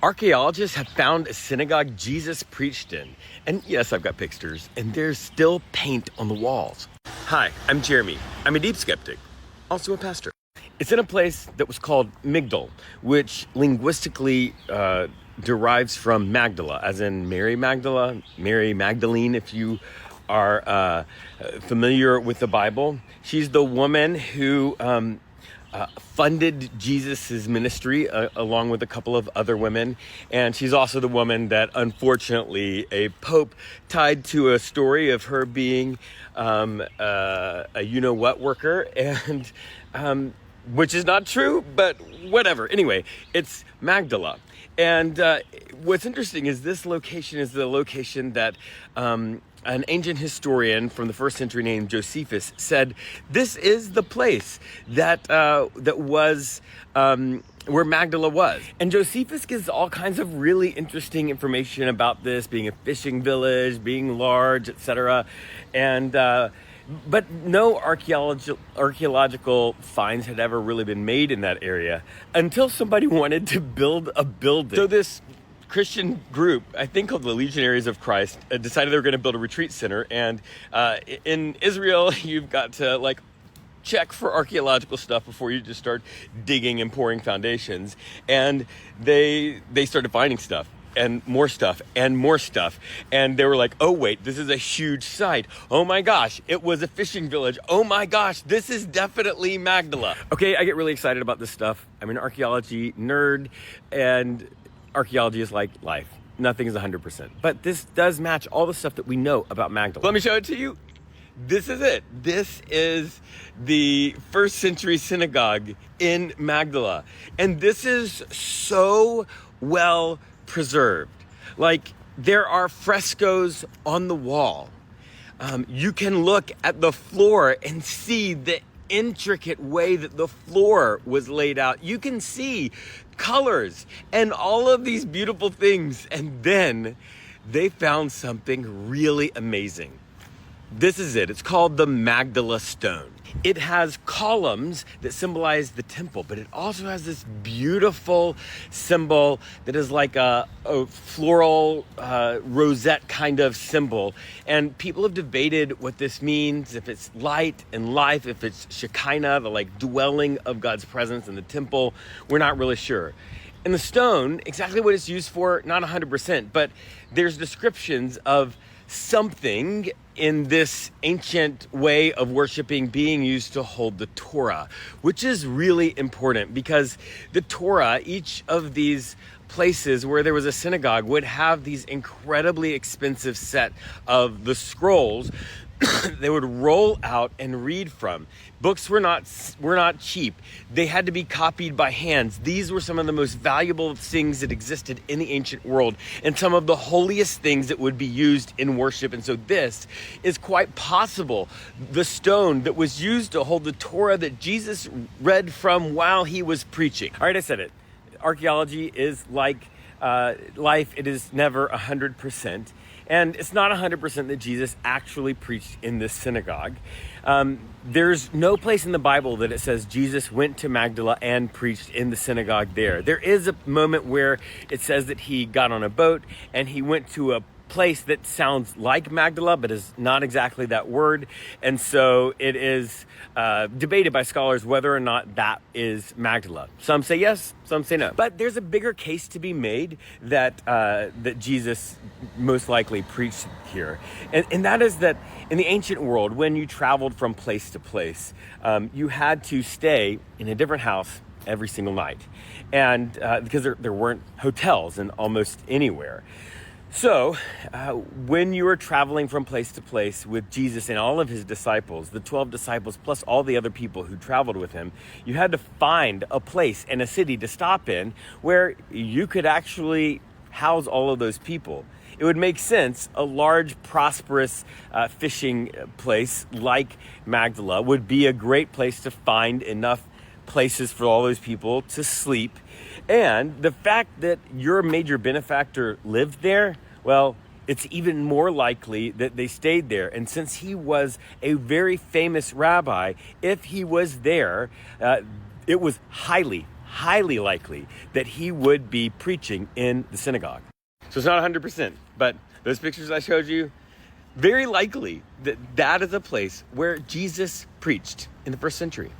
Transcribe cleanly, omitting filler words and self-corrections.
Archaeologists have found a synagogue Jesus preached in. And yes, I've got pictures, and there's still paint on the walls. Hi, I'm Jeremy. I'm a deep skeptic, also a pastor. It's in a place that was called Migdal, which linguistically derives from Magdala, as in Mary Magdala, Mary Magdalene, if you are familiar with the Bible. She's the woman who funded Jesus's ministry along with a couple of other women. And she's also the woman that, unfortunately, a pope tied to a story of her being a you-know-what worker, and which is not true, but whatever. Anyway, it's Magdala. And what's interesting is this location is the location that an ancient historian from the first century named Josephus said this is the place that was where Magdala was. And Josephus gives all kinds of really interesting information about this being a fishing village, being large, etc. And but no archaeological finds had ever really been made in that area until somebody wanted to build a building. So this Christian group, I think called the Legionaries of Christ, decided they were going to build a retreat center. And in Israel, you've got to check for archaeological stuff before you just start digging and pouring foundations. And they started finding stuff and more stuff and more stuff. And they were like, oh wait, this is a huge site. Oh my gosh, it was a fishing village. Oh my gosh, this is definitely Magdala. Okay, I get really excited about this stuff. I'm an archaeology nerd, and archaeology is like life. Nothing is 100%. But this does match all the stuff that we know about Magdala. Let me show it to you. This is it. This is the first century synagogue in Magdala. And this is so well preserved. There are frescoes on the wall. You can look at the floor and see the intricate way that the floor was laid out. You can see colors and all of these beautiful things. And then they found something really amazing. This is it. It's called the Magdala Stone. It has columns that symbolize the temple, but it also has this beautiful symbol that is like a floral rosette kind of symbol. And people have debated what this means, if it's light and life, if it's Shekinah, the dwelling of God's presence in the temple. We're not really sure. And the stone, exactly what it's used for, not 100%, but there's descriptions of something in this ancient way of worshiping being used to hold the Torah, which is really important because the Torah, each of these places where there was a synagogue, would have these incredibly expensive set of the scrolls they would roll out and read from. Books were not cheap. They had to be copied by hands. These were some of the most valuable things that existed in the ancient world and some of the holiest things that would be used in worship. And so this is quite possible the stone that was used to hold the Torah that Jesus read from while he was preaching. All right, I said it. Archaeology is like life. It is never 100%. And it's not 100% that Jesus actually preached in this synagogue. There's no place in the Bible that it says Jesus went to Magdala and preached in the synagogue there. There is a moment where it says that he got on a boat and he went to a place that sounds like Magdala, but is not exactly that word. And so it is debated by scholars whether or not that is Magdala. Some say yes, some say no. But there's a bigger case to be made that that Jesus most likely preached here. And that is that in the ancient world, when you traveled from place to place, you had to stay in a different house every single night. And because there weren't hotels in almost anywhere. So, when you were traveling from place to place with Jesus and all of his disciples, the 12 disciples plus all the other people who traveled with him, you had to find a place and a city to stop in where you could actually house all of those people. It would make sense a large, prosperous fishing place like Magdala would be a great place to find enough places for all those people to sleep. And the fact that your major benefactor lived there, well, it's even more likely that they stayed there. And since he was a very famous rabbi, if he was there, it was highly highly likely that he would be preaching in the synagogue. So it's not 100%, but those pictures I showed you, very likely that is a place where Jesus preached in the first century.